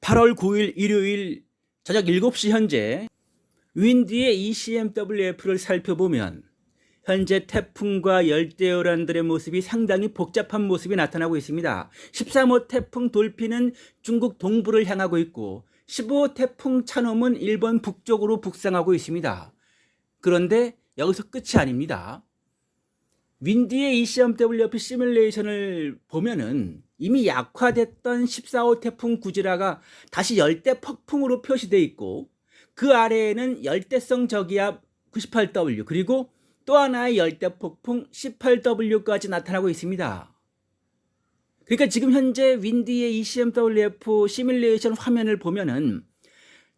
8월 9일 일요일 저녁 7시 현재 윈디의 ECMWF를 살펴보면 현재 태풍과 열대요란들의 모습이 상당히 복잡한 모습이 나타나고 있습니다. 13호 태풍 돌핀은 중국 동부를 향하고 있고 15호 태풍 찬홈은 일본 북쪽으로 북상하고 있습니다. 그런데 여기서 끝이 아닙니다. 윈디의 ECMWF 시뮬레이션을 보면은 이미 약화됐던 14호 태풍 구지라가 다시 열대 폭풍으로 표시되어 있고 그 아래에는 열대성 저기압 98W 그리고 또 하나의 열대 폭풍 18W까지 나타나고 있습니다. 그러니까 지금 현재 윈디의 ECMWF 시뮬레이션 화면을 보면은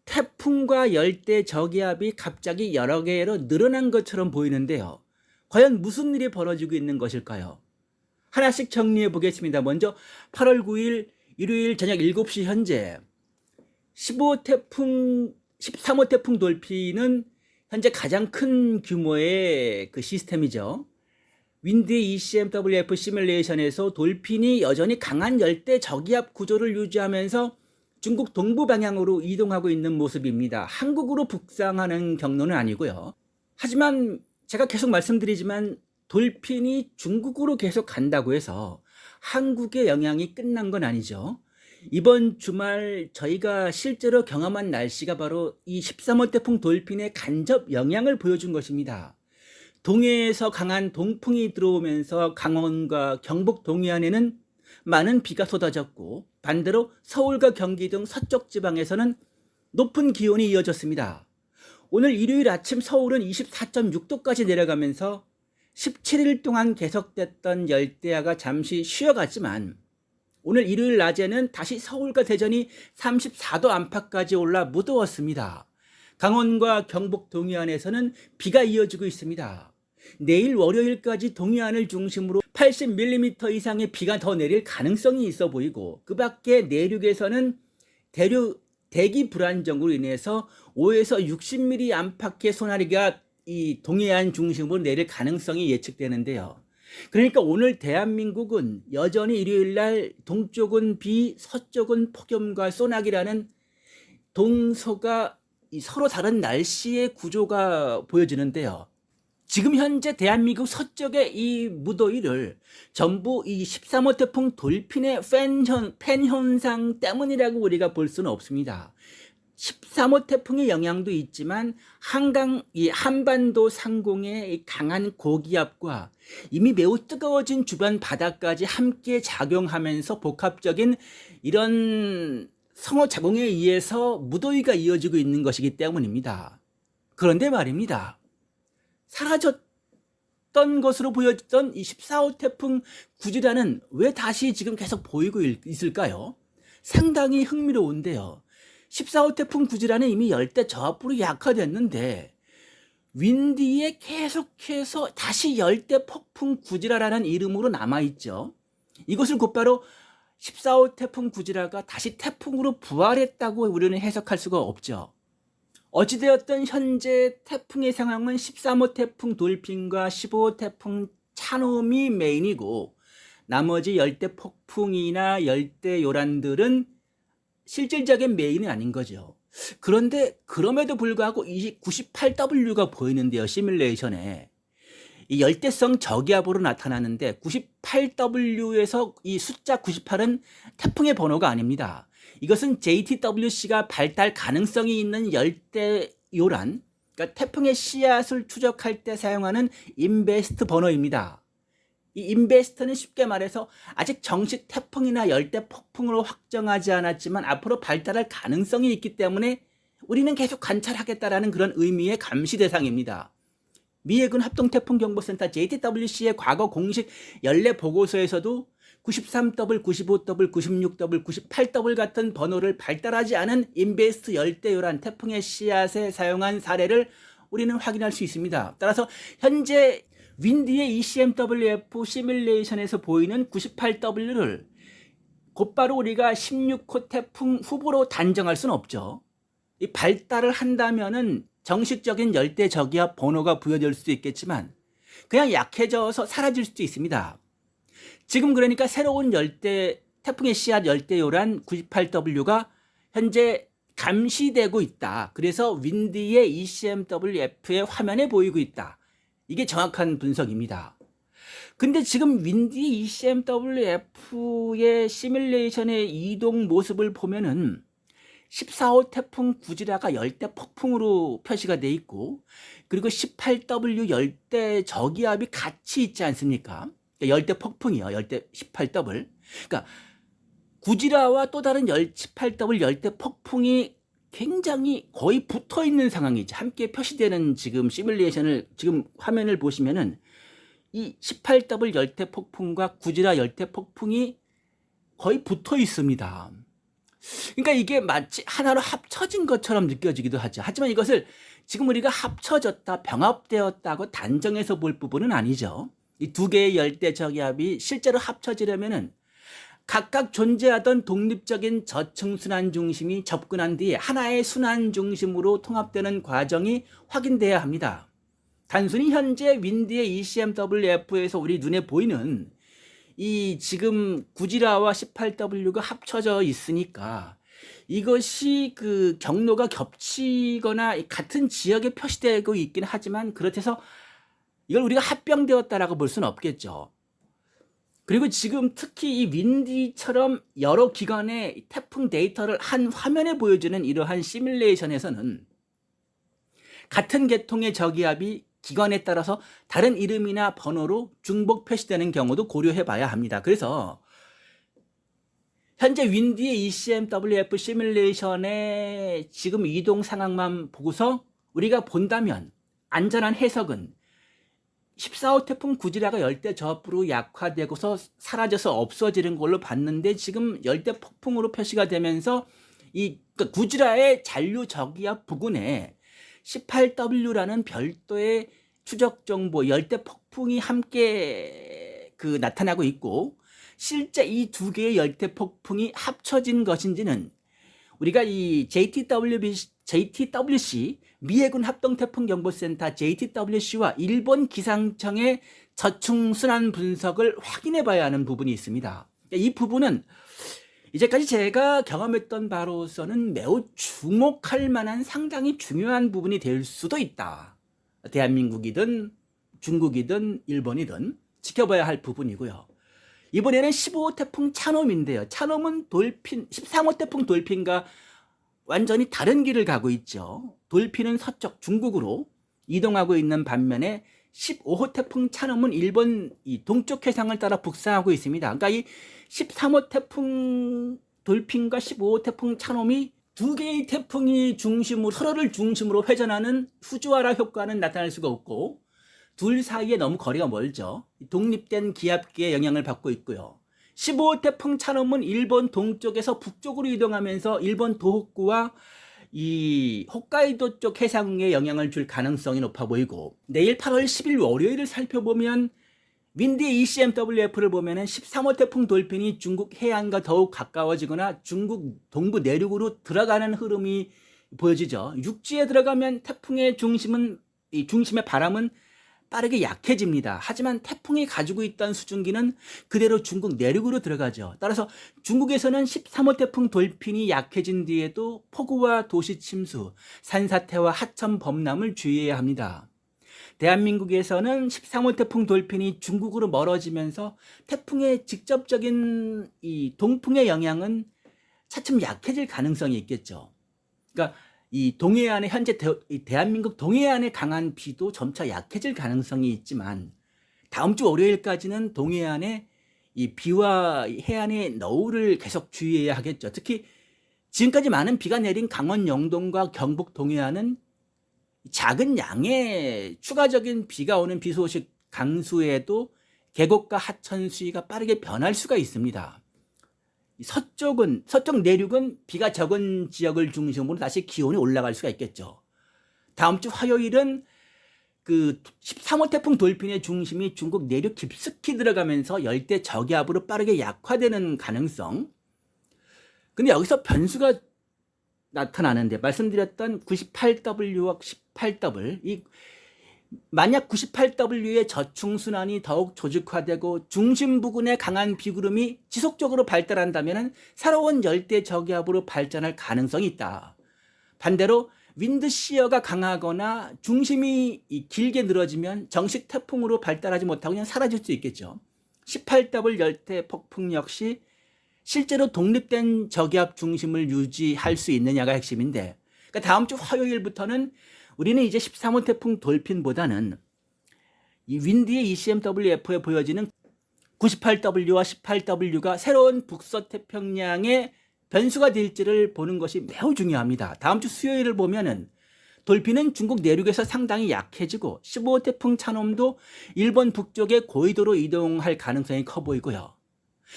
태풍과 열대 저기압이 갑자기 여러 개로 늘어난 것처럼 보이는데요. 과연 무슨 일이 벌어지고 있는 것일까요? 하나씩 정리해 보겠습니다. 먼저 8월 9일 일요일 저녁 7시 현재 13호 태풍 돌핀은 현재 가장 큰 규모의 그 시스템이죠. 윈디의 ECMWF 시뮬레이션에서 돌핀이 여전히 강한 열대 저기압 구조를 유지하면서 중국 동부 방향으로 이동하고 있는 모습입니다. 한국으로 북상하는 경로는 아니고요. 하지만 제가 계속 말씀드리지만 돌핀이 중국으로 계속 간다고 해서 한국의 영향이 끝난 건 아니죠. 이번 주말 저희가 실제로 경험한 날씨가 바로 이 13호 태풍 돌핀의 간접 영향을 보여준 것입니다. 동해에서 강한 동풍이 들어오면서 강원과 경북 동해안에는 많은 비가 쏟아졌고 반대로 서울과 경기 등 서쪽 지방에서는 높은 기온이 이어졌습니다. 오늘 일요일 아침 서울은 24.6도까지 내려가면서 17일 동안 계속됐던 열대야가 잠시 쉬어갔지만 오늘 일요일 낮에는 다시 서울과 대전이 34도 안팎까지 올라 무더웠습니다. 강원과 경북 동해안에서는 비가 이어지고 있습니다. 내일 월요일까지 동해안을 중심으로 80mm 이상의 비가 더 내릴 가능성이 있어 보이고 그 밖에 내륙에서는 대기 불안정으로 인해서 5에서 60mm 안팎의 소나기가 이 동해안 중심으로 내릴 가능성이 예측되는데요. 그러니까 오늘 대한민국은 여전히 일요일날 동쪽은 비, 서쪽은 폭염과 소나기라는 동서가 서로 다른 날씨의 구조가 보여지는데요. 지금 현재 대한민국 서쪽의 이 무더위를 전부 이 13호 태풍 돌핀의 팬 현상 때문이라고 우리가 볼 수는 없습니다. 13호 태풍의 영향도 있지만 이 한반도 상공의 강한 고기압과 이미 매우 뜨거워진 주변 바다까지 함께 작용하면서 복합적인 이런 상호작용에 의해서 무더위가 이어지고 있는 것이기 때문입니다. 그런데 말입니다. 사라졌던 것으로 보여졌던 이 14호 태풍 구지라는 왜 다시 지금 계속 보이고 있을까요? 상당히 흥미로운데요. 14호 태풍 구지라는 이미 열대 저압으로 약화됐는데 윈디에 계속해서 다시 열대 폭풍 구지라라는 이름으로 남아있죠. 이것을 곧바로 14호 태풍 구지라가 다시 태풍으로 부활했다고 우리는 해석할 수가 없죠. 어찌되었든 현재 태풍의 상황은 13호 태풍 돌핀과 15호 태풍 찬홈이 메인이고 나머지 열대 폭풍이나 열대 요란들은 실질적인 메인이 아닌 거죠. 그런데 그럼에도 불구하고 이 98W가 보이는데요. 시뮬레이션에. 이 열대성 저기압으로 나타나는데 98W에서 이 숫자 98은 태풍의 번호가 아닙니다. 이것은 JTWC가 발달 가능성이 있는 열대 요란, 그러니까 태풍의 씨앗을 추적할 때 사용하는 인베스트 번호입니다. 이 인베스트는 쉽게 말해서 아직 정식 태풍이나 열대 폭풍으로 확정하지 않았지만 앞으로 발달할 가능성이 있기 때문에 우리는 계속 관찰하겠다라는 그런 의미의 감시 대상입니다. 미 해군 합동태풍경보센터 JTWC의 과거 공식 연례 보고서에서도 93W, 95W, 96W, 98W 같은 번호를 발달하지 않은 인베스트 열대요란 태풍의 씨앗에 사용한 사례를 우리는 확인할 수 있습니다. 따라서 현재 윈디의 ECMWF 시뮬레이션에서 보이는 98W를 곧바로 우리가 16호 태풍 후보로 단정할 수는 없죠. 이 발달을 한다면은 정식적인 열대 저기압 번호가 부여될 수도 있겠지만 그냥 약해져서 사라질 수도 있습니다. 지금 그러니까 새로운 태풍의 씨앗 열대요란 98W가 현재 감시되고 있다. 그래서 윈디의 ECMWF의 화면에 보이고 있다. 이게 정확한 분석입니다. 근데 지금 윈디 ECMWF의 시뮬레이션의 이동 모습을 보면은 14호 태풍 구지라가 열대 폭풍으로 표시가 돼 있고, 그리고 18W 열대 저기압이 같이 있지 않습니까? 열대 폭풍이요. 열대 18W. 그러니까 구지라와 또 다른 18W 열대 폭풍이 굉장히 거의 붙어 있는 상황이죠. 함께 표시되는 지금 시뮬레이션을 지금 화면을 보시면은 이 18W 열대 폭풍과 구지라 열대 폭풍이 거의 붙어 있습니다. 그러니까 이게 마치 하나로 합쳐진 것처럼 느껴지기도 하죠. 하지만 이것을 지금 우리가 합쳐졌다, 병합되었다고 단정해서 볼 부분은 아니죠. 이 두 개의 열대 저기압이 실제로 합쳐지려면은 각각 존재하던 독립적인 저층 순환 중심이 접근한 뒤에 하나의 순환 중심으로 통합되는 과정이 확인돼야 합니다. 단순히 현재 윈디의 ECMWF에서 우리 눈에 보이는 이 지금 구지라와 18W가 합쳐져 있으니까 이것이 그 경로가 겹치거나 같은 지역에 표시되고 있긴 하지만 그렇다고 이걸 우리가 합병되었다라고 볼 수는 없겠죠. 그리고 지금 특히 이 윈디처럼 여러 기관의 태풍 데이터를 한 화면에 보여주는 이러한 시뮬레이션에서는 같은 계통의 저기압이 기관에 따라서 다른 이름이나 번호로 중복 표시되는 경우도 고려해 봐야 합니다. 그래서 현재 윈디의 ECMWF 시뮬레이션의 지금 이동 상황만 보고서 우리가 본다면 안전한 해석은 14호 태풍 구지라가 열대 저압으로 약화되고서 사라져서 없어지는 걸로 봤는데 지금 열대 폭풍으로 표시가 되면서 이 구지라의 잔류 저기압 부근에 18W라는 별도의 추적 정보 열대 폭풍이 함께 나타나고 있고, 실제 이 두 개의 열대 폭풍이 합쳐진 것인지는 우리가 이 JTWC 미해군 합동태풍경보센터 JTWC와 일본 기상청의 저층 순환 분석을 확인해 봐야 하는 부분이 있습니다. 이 부분은 이제까지 제가 경험했던 바로서는 매우 주목할 만한 상당히 중요한 부분이 될 수도 있다. 대한민국이든 중국이든 일본이든 지켜봐야 할 부분이고요. 이번에는 15호 태풍 차놈인데요. 차놈은 13호 태풍 돌핀과 완전히 다른 길을 가고 있죠. 돌핀은 서쪽 중국으로 이동하고 있는 반면에 15호 태풍 차놈은 일본 이 동쪽 해상을 따라 북상하고 있습니다. 그러니까 이 13호 태풍 돌핀과 15호 태풍 차놈이 두 개의 태풍이 서로를 중심으로 회전하는 후주와라 효과는 나타날 수가 없고, 둘 사이에 너무 거리가 멀죠. 독립된 기압기의 영향을 받고 있고요. 15호 태풍 차놈은 일본 동쪽에서 북쪽으로 이동하면서 일본 도호쿠와 이 홋카이도 쪽 해상에 영향을 줄 가능성이 높아 보이고, 내일 8월 10일 월요일을 살펴보면 윈디 ECMWF를 보면은 13호 태풍 돌핀이 중국 해안과 더욱 가까워지거나 중국 동부 내륙으로 들어가는 흐름이 보여지죠. 육지에 들어가면 태풍의 중심의 바람은 빠르게 약해집니다. 하지만 태풍이 가지고 있던 수증기는 그대로 중국 내륙으로 들어가죠. 따라서 중국에서는 13호 태풍 돌핀이 약해진 뒤에도 폭우와 도시 침수, 산사태와 하천 범람을 주의해야 합니다. 대한민국에서는 13호 태풍 돌핀이 중국으로 멀어지면서 태풍의 직접적인 이 동풍의 영향은 차츰 약해질 가능성이 있겠죠. 그러니까 이 동해안에 현재 대한민국 동해안에 강한 비도 점차 약해질 가능성이 있지만 다음 주 월요일까지는 동해안에 이 비와 해안의 너울을 계속 주의해야 하겠죠. 특히 지금까지 많은 비가 내린 강원 영동과 경북 동해안은 작은 양의 추가적인 비가 오는 비 소식 강수에도 계곡과 하천 수위가 빠르게 변할 수가 있습니다. 서쪽 내륙은 비가 적은 지역을 중심으로 다시 기온이 올라갈 수가 있겠죠. 다음 주 화요일은 13호 태풍 돌핀의 중심이 중국 내륙 깊숙이 들어가면서 열대 저기압으로 빠르게 약화되는 가능성. 근데 여기서 변수가 나타나는데 말씀드렸던 98W와 18W 만약 98W의 저충순환이 더욱 조직화되고 중심 부근의 강한 비구름이 지속적으로 발달한다면 새로운 열대 저기압으로 발전할 가능성이 있다. 반대로 윈드 시어가 강하거나 중심이 길게 늘어지면 정식 태풍으로 발달하지 못하고 그냥 사라질 수 있겠죠. 18W 열대 폭풍 역시 실제로 독립된 저기압 중심을 유지할 수 있느냐가 핵심인데, 그러니까 다음 주 화요일부터는 우리는 이제 13호 태풍 돌핀보다는 이 윈디의 ECMWF에 보여지는 98W와 18W가 새로운 북서태평양의 변수가 될지를 보는 것이 매우 중요합니다. 다음 주 수요일을 보면은 돌핀은 중국 내륙에서 상당히 약해지고 15호 태풍 차놈도 일본 북쪽의 고위도로 이동할 가능성이 커 보이고요.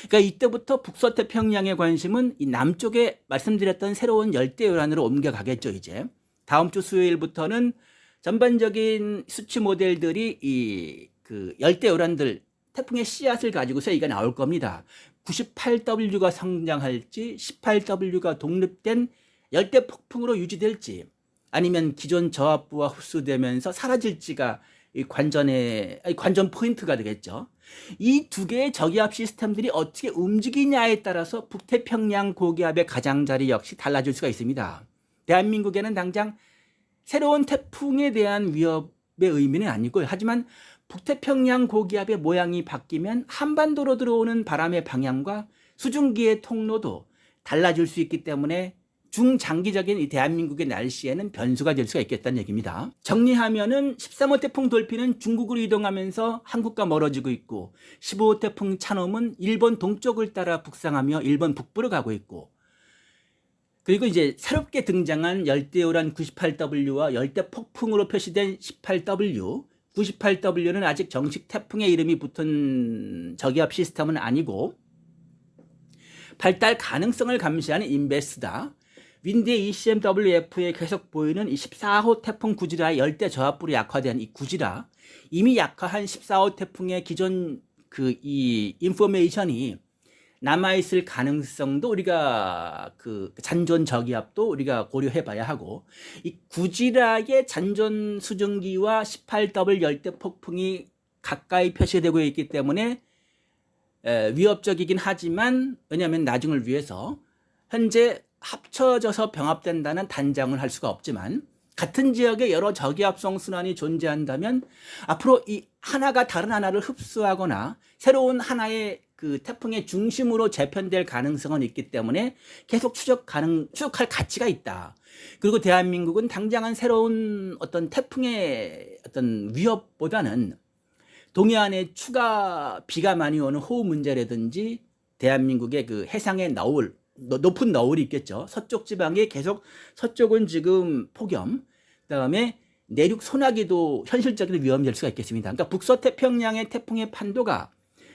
그러니까 이때부터 북서태평양의 관심은 이 남쪽에 말씀드렸던 새로운 열대요란으로 옮겨가겠죠. 이제 다음 주 수요일부터는 전반적인 수치 모델들이 그 열대요란들 태풍의 씨앗을 가지고서 이가 나올 겁니다. 98W가 성장할지 18W가 독립된 열대 폭풍으로 유지될지 아니면 기존 저압부와 흡수되면서 사라질지가 이 관전 포인트가 되겠죠. 이 두 개의 저기압 시스템들이 어떻게 움직이냐에 따라서 북태평양 고기압의 가장자리 역시 달라질 수가 있습니다. 대한민국에는 당장 새로운 태풍에 대한 위협의 의미는 아니고요. 하지만 북태평양 고기압의 모양이 바뀌면 한반도로 들어오는 바람의 방향과 수증기의 통로도 달라질 수 있기 때문에 중장기적인 이 대한민국의 날씨에는 변수가 될 수가 있겠다는 얘기입니다. 정리하면은 13호 태풍 돌핀은 중국으로 이동하면서 한국과 멀어지고 있고 15호 태풍 차놈은 일본 동쪽을 따라 북상하며 일본 북부로 가고 있고, 그리고 이제 새롭게 등장한 열대요란 98W와 열대 폭풍으로 표시된 18W, 98W는 아직 정식 태풍의 이름이 붙은 저기압 시스템은 아니고 발달 가능성을 감시하는 인베스다. 윈디의 ECMWF에 계속 보이는 이 14호 태풍 구지라의 열대 저압부로 약화된 이 구지라, 이미 약화한 14호 태풍의 기존 이 인포메이션이 남아있을 가능성도 우리가 잔존 저기압도 우리가 고려해 봐야 하고, 이 구지라의 잔존 수증기와 18W 열대 폭풍이 가까이 표시되고 있기 때문에 위협적이긴 하지만, 왜냐하면 나중을 위해서 현재 합쳐져서 병합된다는 단정을 할 수가 없지만 같은 지역에 여러 저기압성 순환이 존재한다면 앞으로 이 하나가 다른 하나를 흡수하거나 새로운 하나의 태풍의 중심으로 재편될 가능성은 있기 때문에 계속 추적할 가치가 있다. 그리고 대한민국은 당장은 새로운 어떤 태풍의 어떤 위협보다는 동해안에 추가 비가 많이 오는 호우 문제라든지 대한민국의 해상의 높은 너울이 있겠죠. 서쪽 지방에 계속, 서쪽은 지금 폭염, 그다음에 내륙 소나기도 현실적인 위험이 될 수가 있겠습니다. 그러니까 북서태평양의 태풍의 판도가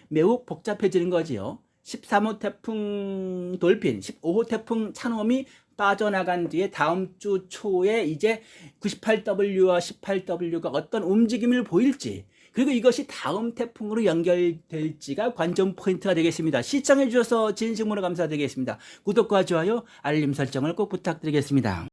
매우 복잡해지는 거지요. 13호 태풍 돌핀, 15호 태풍 차놈이 빠져나간 뒤에 다음 주 초에 이제 98W와 18W가 어떤 움직임을 보일지, 그리고 이것이 다음 태풍으로 연결될지가 관전 포인트가 되겠습니다. 시청해 주셔서 진심으로 감사드리겠습니다. 구독과 좋아요, 알림 설정을 꼭 부탁드리겠습니다.